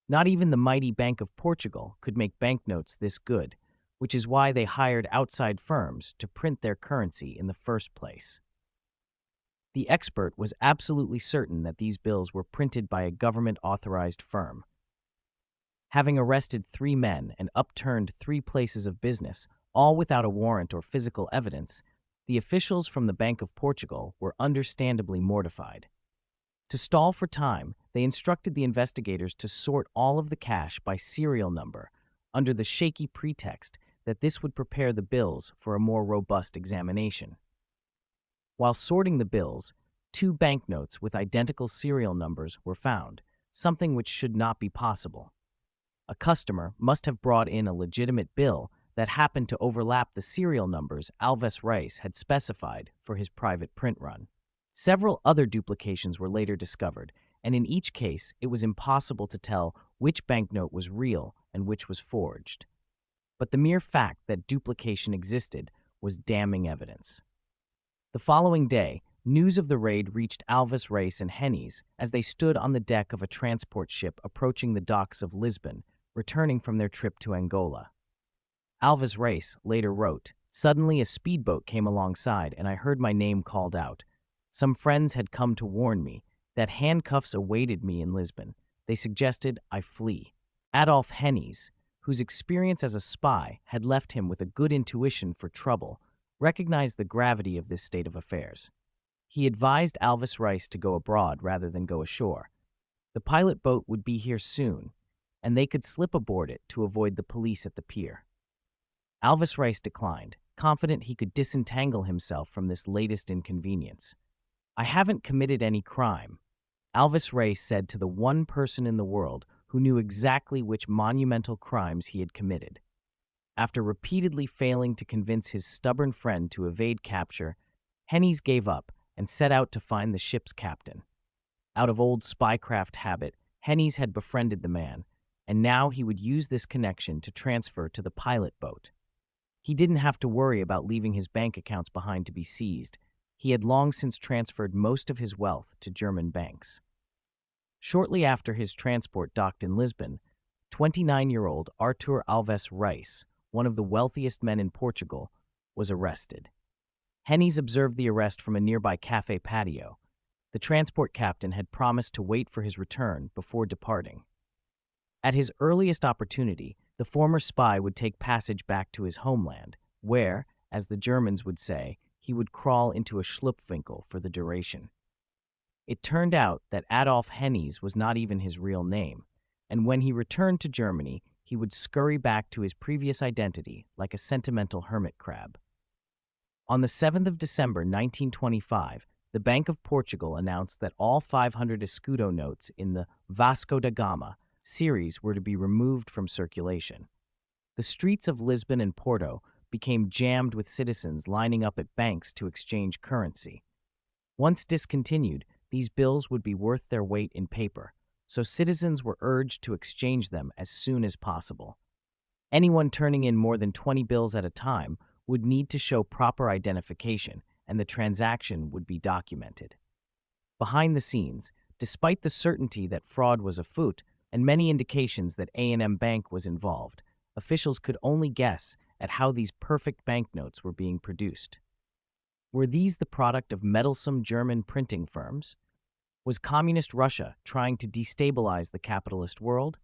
Speaker 1: Not even the mighty Bank of Portugal could make banknotes this good, which is why they hired outside firms to print their currency in the first place. The expert was absolutely certain that these bills were printed by a government-authorized firm. Having arrested 3 men and upturned 3 places of business, all without a warrant or physical evidence, the officials from the Bank of Portugal were understandably mortified. To stall for time, they instructed the investigators to sort all of the cash by serial number, under the shaky pretext that this would prepare the bills for a more robust examination. While sorting the bills, 2 banknotes with identical serial numbers were found, something which should not be possible. A customer must have brought in a legitimate bill that happened to overlap the serial numbers Alves Reis had specified for his private print run. Several other duplications were later discovered, and in each case it was impossible to tell which banknote was real and which was forged. But the mere fact that duplication existed was damning evidence. The following day, news of the raid reached Alves Reis and Hennies as they stood on the deck of a transport ship approaching the docks of Lisbon, returning from their trip to Angola. Alves Reis later wrote, "Suddenly a speedboat came alongside and I heard my name called out. Some friends had come to warn me that handcuffs awaited me in Lisbon. They suggested I flee." Adolf Hennies, whose experience as a spy had left him with a good intuition for trouble, recognized the gravity of this state of affairs. He advised Alves Reis to go abroad rather than go ashore. The pilot boat would be here soon, and they could slip aboard it to avoid the police at the pier. Alves Reis declined, confident he could disentangle himself from this latest inconvenience. "I haven't committed any crime," Alves Reis said to the one person in the world who knew exactly which monumental crimes he had committed. After repeatedly failing to convince his stubborn friend to evade capture, Hennies gave up and set out to find the ship's captain. Out of old spycraft habit, Hennies had befriended the man, and now he would use this connection to transfer to the pilot boat. He didn't have to worry about leaving his bank accounts behind to be seized. He had long since transferred most of his wealth to German banks. Shortly after his transport docked in Lisbon, 29-year-old Artur Alves Reis, one of the wealthiest men in Portugal, was arrested. Hennies observed the arrest from a nearby cafe patio. The transport captain had promised to wait for his return before departing. At his earliest opportunity, the former spy would take passage back to his homeland, where, as the Germans would say, he would crawl into a Schlupfwinkel for the duration. It turned out that Adolf Hennies was not even his real name, and when he returned to Germany, he would scurry back to his previous identity like a sentimental hermit crab. On the 7th of December 1925, the Bank of Portugal announced that all 500 escudo notes in the Vasco da Gama series were to be removed from circulation. The streets of Lisbon and Porto became jammed with citizens lining up at banks to exchange currency. Once discontinued, these bills would be worth their weight in paper, so citizens were urged to exchange them as soon as possible. Anyone turning in more than 20 bills at a time would need to show proper identification, and the transaction would be documented. Behind the scenes, despite the certainty that fraud was afoot and many indications that A&M Bank was involved, officials could only guess at how these perfect banknotes were being produced. Were these the product of meddlesome German printing firms? Was Communist Russia trying to destabilize the capitalist world?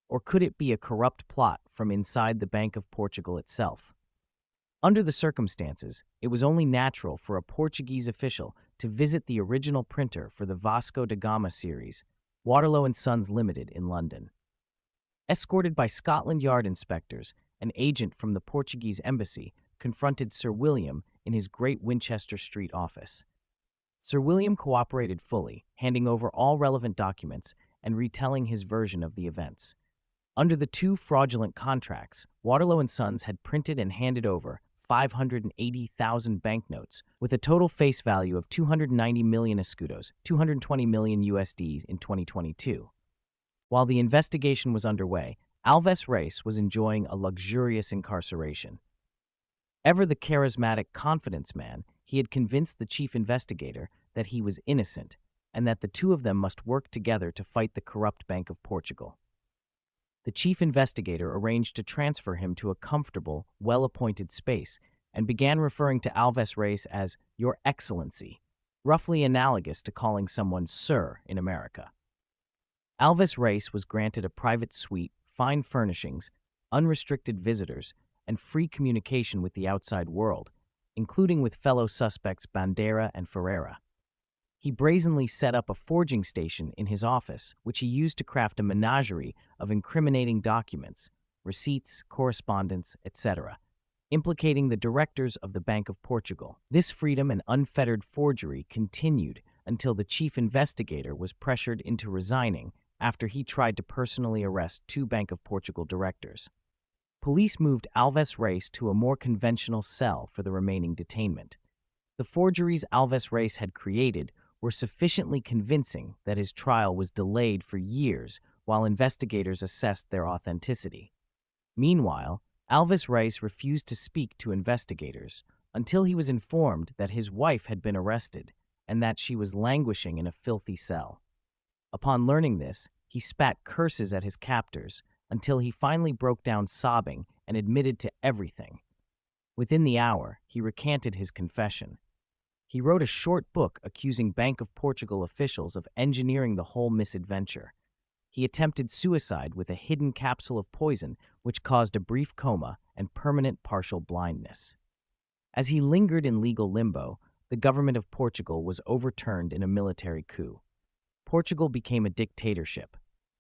Speaker 1: Or could it be a corrupt plot from inside the Bank of Portugal itself? Under the circumstances, it was only natural for a Portuguese official to visit the original printer for the Vasco da Gama series, Waterloo and Sons Limited in London. Escorted by Scotland Yard inspectors, an agent from the Portuguese embassy confronted Sir William in his Great Winchester Street office. Sir William cooperated fully, handing over all relevant documents and retelling his version of the events. Under the 2 fraudulent contracts, Waterloo and Sons had printed and handed over 580,000 banknotes with a total face value of 290 million escudos, 220 million USD in 2022. While the investigation was underway, Alves Reis was enjoying a luxurious incarceration. Ever the charismatic confidence man, he had convinced the chief investigator that he was innocent and that the two of them must work together to fight the corrupt Bank of Portugal. The chief investigator arranged to transfer him to a comfortable, well-appointed space and began referring to Alves Reis as Your Excellency, roughly analogous to calling someone Sir in America. Alves Reis was granted a private suite, fine furnishings, unrestricted visitors, and free communication with the outside world, including with fellow suspects Bandera and Ferreira. He brazenly set up a forging station in his office, which he used to craft a menagerie of incriminating documents, receipts, correspondence, etc., implicating the directors of the Bank of Portugal. This freedom and unfettered forgery continued until the chief investigator was pressured into resigning after he tried to personally arrest two Bank of Portugal directors. Police moved Alves Reis to a more conventional cell for the remaining detainment. The forgeries Alves Reis had created were sufficiently convincing that his trial was delayed for years while investigators assessed their authenticity. Meanwhile, Alves Reis refused to speak to investigators until he was informed that his wife had been arrested and that she was languishing in a filthy cell. Upon learning this, he spat curses at his captors until he finally broke down sobbing and admitted to everything. Within the hour, he recanted his confession. He wrote a short book accusing Bank of Portugal officials of engineering the whole misadventure. He attempted suicide with a hidden capsule of poison which caused a brief coma and permanent partial blindness. As he lingered in legal limbo, the government of Portugal was overturned in a military coup. Portugal became a dictatorship.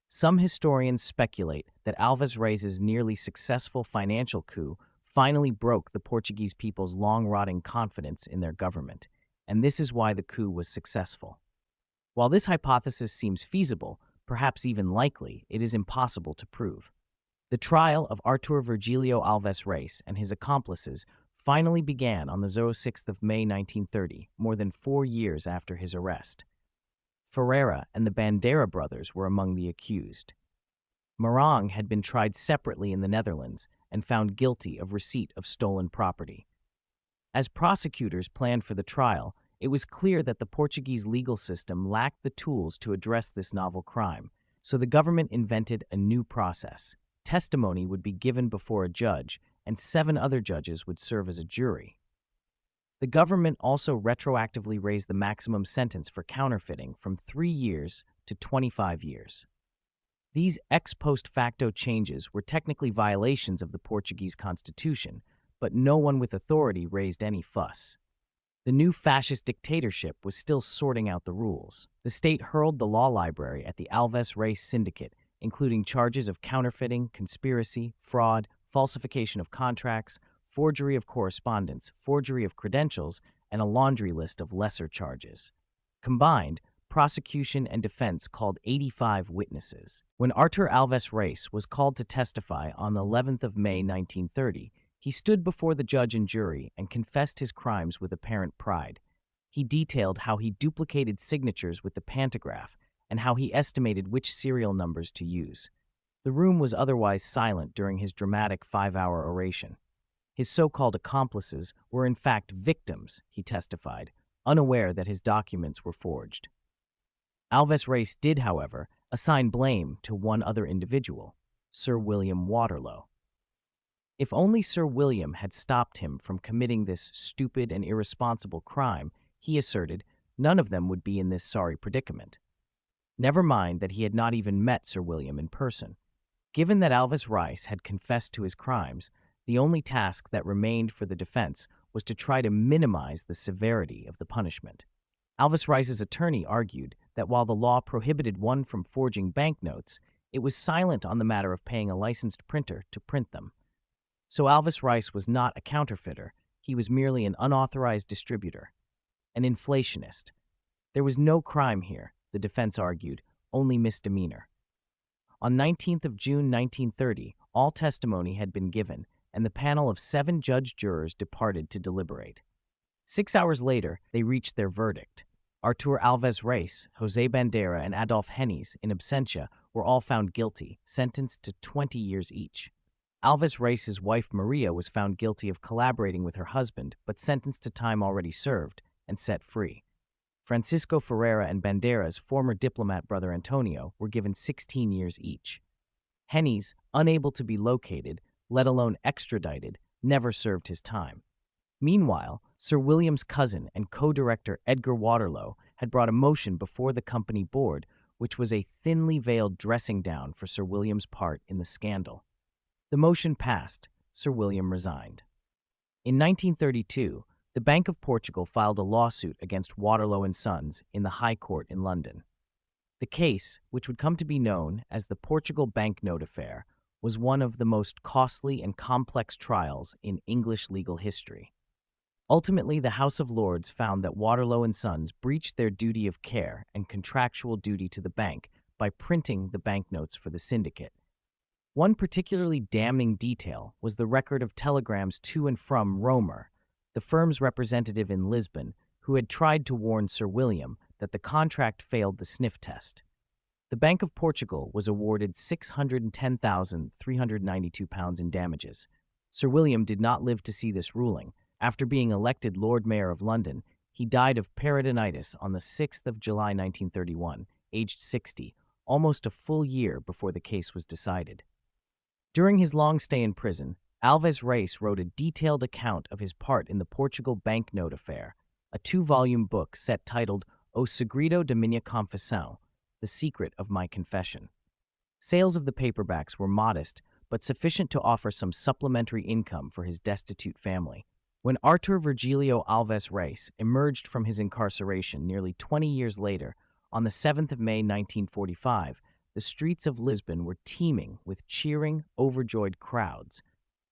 Speaker 1: Some historians speculate that Alves Reis's nearly successful financial coup finally broke the Portuguese people's long-rotting confidence in their government, and this is why the coup was successful. While this hypothesis seems feasible, perhaps even likely, it is impossible to prove. The trial of Artur Virgilio Alves Reis and his accomplices finally began on the 6th of May 1930, more than 4 years after his arrest. Ferreira and the Bandera brothers were among the accused. Marang had been tried separately in the Netherlands and found guilty of receipt of stolen property. As prosecutors planned for the trial, it was clear that the Portuguese legal system lacked the tools to address this novel crime, so the government invented a new process. Testimony would be given before a judge, and 7 other judges would serve as a jury. The government also retroactively raised the maximum sentence for counterfeiting from 3 years to 25 years. These ex post facto changes were technically violations of the Portuguese constitution, but no one with authority raised any fuss. The new fascist dictatorship was still sorting out the rules. The state hurled the law library at the Alves Reis syndicate, including charges of counterfeiting, conspiracy, fraud, falsification of contracts, forgery of correspondence, forgery of credentials, and a laundry list of lesser charges. Combined, prosecution and defense called 85 witnesses. When Artur Alves Reis was called to testify on the 11th of May 1930, he stood before the judge and jury and confessed his crimes with apparent pride. He detailed how he duplicated signatures with the pantograph and how he estimated which serial numbers to use. The room was otherwise silent during his dramatic 5-hour oration. His so-called accomplices were in fact victims, he testified, unaware that his documents were forged. Alves Reis did, however, assign blame to one other individual, Sir William Waterloo. If only Sir William had stopped him from committing this stupid and irresponsible crime, he asserted, none of them would be in this sorry predicament. Never mind that he had not even met Sir William in person. Given that Alves Reis had confessed to his crimes, the only task that remained for the defense was to try to minimize the severity of the punishment. Alves Reis's attorney argued that while the law prohibited one from forging banknotes, it was silent on the matter of paying a licensed printer to print them. So Alves Reis was not a counterfeiter, he was merely an unauthorized distributor, an inflationist. There was no crime here, the defense argued, only misdemeanor. On 19th of June 1930, all testimony had been given, and the panel of 7 judge jurors departed to deliberate. 6 hours later, they reached their verdict. Artur Alves Reis, José Bandera, and Adolf Hennies, in absentia, were all found guilty, sentenced to 20 years each. Alves Reis's wife Maria was found guilty of collaborating with her husband, but sentenced to time already served, and set free. Francisco Ferreira and Bandera's former diplomat brother Antonio were given 16 years each. Hennies, unable to be located, let alone extradited, never served his time. Meanwhile, Sir William's cousin and co-director Edgar Waterloo had brought a motion before the company board, which was a thinly veiled dressing down for Sir William's part in the scandal. The motion passed. Sir William resigned. In 1932, the Bank of Portugal filed a lawsuit against Waterloo and Sons in the High Court in London. The case, which would come to be known as the Portugal banknote affair, was one of the most costly and complex trials in English legal history. Ultimately, the House of Lords found that Waterloo and Sons breached their duty of care and contractual duty to the bank by printing the banknotes for the syndicate. One particularly damning detail was the record of telegrams to and from Romer, the firm's representative in Lisbon, who had tried to warn Sir William that the contract failed the sniff test. The Bank of Portugal was awarded £610,392 in damages. Sir William did not live to see this ruling. After being elected Lord Mayor of London, he died of peritonitis on the 6th of July 1931, aged 60, almost a full year before the case was decided. During his long stay in prison, Alves Reis wrote a detailed account of his part in the Portugal banknote affair, a 2-volume book set titled O Segredo da Minha Confissão, The Secret of My Confession. Sales of the paperbacks were modest, but sufficient to offer some supplementary income for his destitute family. When Artur Alves Reis emerged from his incarceration nearly 20 years later, on the 7th of May 1945, the streets of Lisbon were teeming with cheering, overjoyed crowds,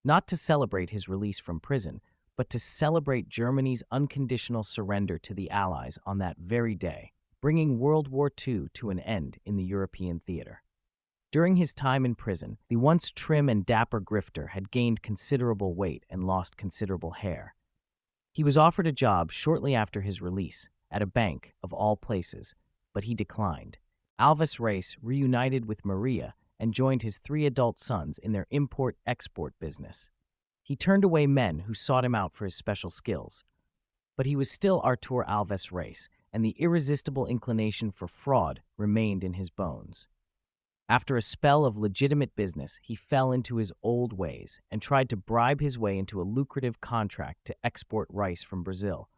Speaker 1: not to celebrate his release from prison, but to celebrate Germany's unconditional surrender to the Allies on that very day, bringing World War II to an end in the European theater. During his time in prison, the once trim and dapper grifter had gained considerable weight and lost considerable hair. He was offered a job shortly after his release, at a bank, of all places, but he declined. Alves Reis reunited with Maria and joined his 3 adult sons in their import-export business. He turned away men who sought him out for his special skills. But he was still Artur Alves Reis, and the irresistible inclination for fraud remained in his bones. After a spell of legitimate business, he fell into his old ways and tried to bribe his way into a lucrative contract to export rice from Brazil.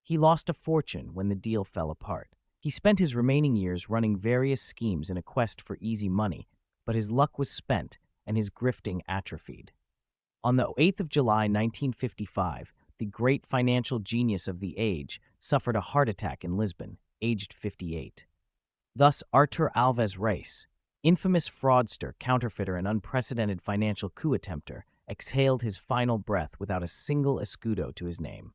Speaker 1: He lost a fortune when the deal fell apart. He spent his remaining years running various schemes in a quest for easy money, but his luck was spent and his grifting atrophied. On the 8th of July 1955, the great financial genius of the age suffered a heart attack in Lisbon, aged 58. Thus, Artur Alves Reis, infamous fraudster, counterfeiter, and unprecedented financial coup attempter, exhaled his final breath without a single escudo to his name.